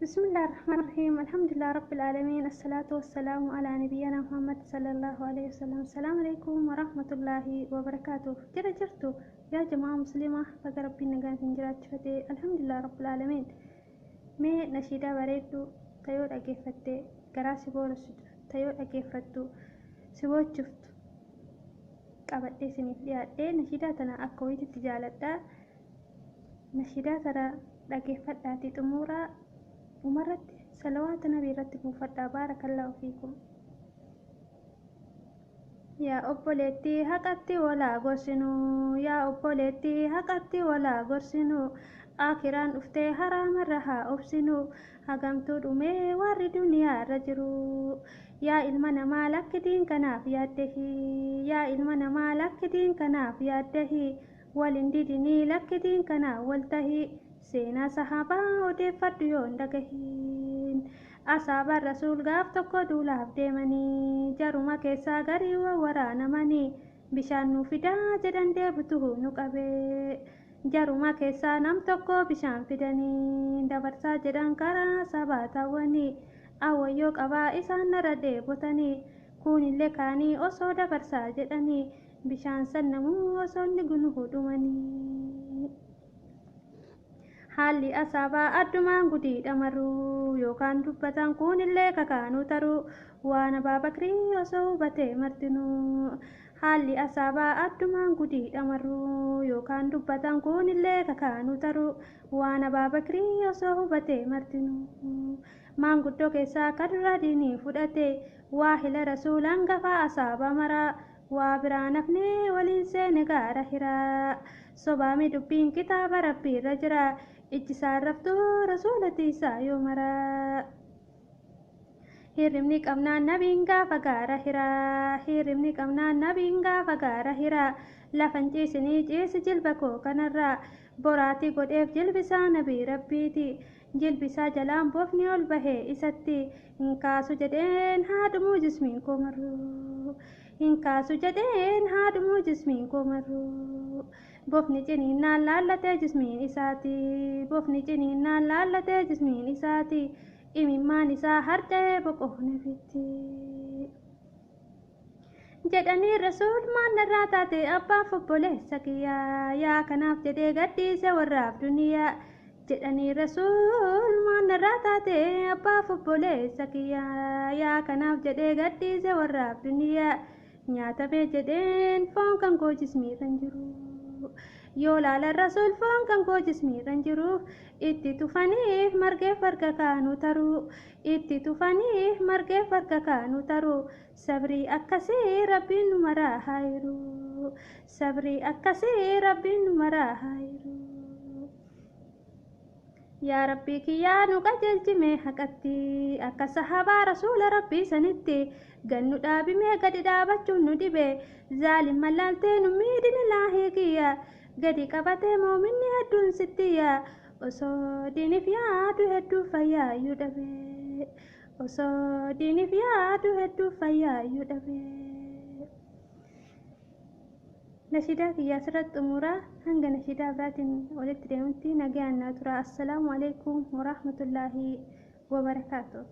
بسم الله الرحمن الرحيم. الحمد لله رب العالمين، الصلاة والسلام على نبينا محمد صلى الله عليه وسلم. السلام عليكم ورحمة الله وبركاته. جرتو يا جماعة مسلمة فقر ربي نقان تنجرات فتي. الحمد لله رب العالمين. مي نشيدا بريدو تيور أكيفتي قراسي بورس تيور أكيفتو سبوت شفت قابل سنيف ليادي نشيدا تنا أكويت التجالة نشيدا تنا أكيفتاتي تمورا ومرت صلوات نبي رتبوا فتا. بارك الله فيكم. يا أبولتي هكتي ولا غرسنو، يا أبولتي هكتي ولا غرسنو، آخران أفتي حرام الرها أبسنو، هقمتو دمي ور دنيا رجرو، يا إلمنا مالك دين كناف يده، يا إلمنا مالك دين كناف يده، ولندي ديني لك دين كنا والتهي، سينا صحابة ودفت يون دقهين، أصحاب الرسول غاف تكو دولاف ديماني، جارما كيسا غري وورانا ماني، بشان فدا جدن ديبتوه نقبه، جارما كيسا نم تكو بشان فداني، دبرسا جدن كرا سباتا واني، أويوك أبا إسان نردي بوتاني، كون اللي كاني أصو دبرسا جدني، بشان سنمو أصو نقنه دوماني. haalli asaabaa addumaan gudiidha maruu yookaan dubbatan kunillee kakaanuu taruu waan Abaa Bakrii osoo hubatee martinuu. Haalli asaabaa addumaan gudiidha maruu yookaan dubbatan kunillee kakaanuu taruu waan Abaa Bakrii osoo hubatee martinuu. Maanguddoo keessaa kadura diinii fudhate waa hila rasuulaan gafaa asaaba maraa waa biraan hafnee waliin seene gaara hiraa. Sobaami dubbiin kitaaba rabbiirra jira. Ijjisaan raftuu rasuulati isaa yoo maraa. Hirribni qabnaan nabiin gaafa gaara hiraa. Hirribni qabnaan nabiin gaafa gaara hiraa. Lafan ciisinii ciisi jilba koo kanarraa. Boraatii godheef jilbisaa nabii rabbiiti. Jilbisaa jalaan boofni ol bahee isatti. Hinkaasu jedheen haadhumuu jismiin koo marruu. Hinkaasu jedheen haadhumuu jismiin koo marruu. Bofni ciniinnaan laallatee jismiin isaati. Bofni ciniinnaan laallatee jismiin isaati. Imimmaan isaa harca'ee boqohne fitti. Jedhanii rasuul maannarraa taate abbaaf obboleessa kiyyaa. Yaa kanaaf jedhee gadhiise warraaf duniyaa. Jedhanii rasuul maannarraa taate abbaaf obboleessa kiyyaa. Yaa kanaaf jedhee gadhiise warraaf duniyaa. Nyaatamee jedheen foon kan koo jismiirran jiru. Yoo laalan rasuul foon kan koo jismiirran jiru. Itti tufaniif margeef harka kaanuu taruu. Itti tufaniif margeef harka kaanuu taruu. Sabrii akkasii rabbiin nu maraa haa hiru. Sabrii akkasii rabbiin nu maraa haa hiru. Yaa rabbii kiyyaa nu qajeelchime haqatti akka sahabaa rasuula rabbii sanitti gannu dhaabimee gadi dhaabachuun nu dhibe zaalim mallaaltee nu miidhini laahii kiyya gadi qabatee moominni hedduun sittiyya osoo diiniif yaadu hedduu fayyaayyuu dhabe osoo diiniif yaadu hedduu fayyaayyuu dhabe. Nashidaa kiyyaa asirratti xumuraa hanga nashidaa biraatiin walitti deemutti nagaan naa tura. Assalaamu alaikum warahmatullaahi wabarakaatuh.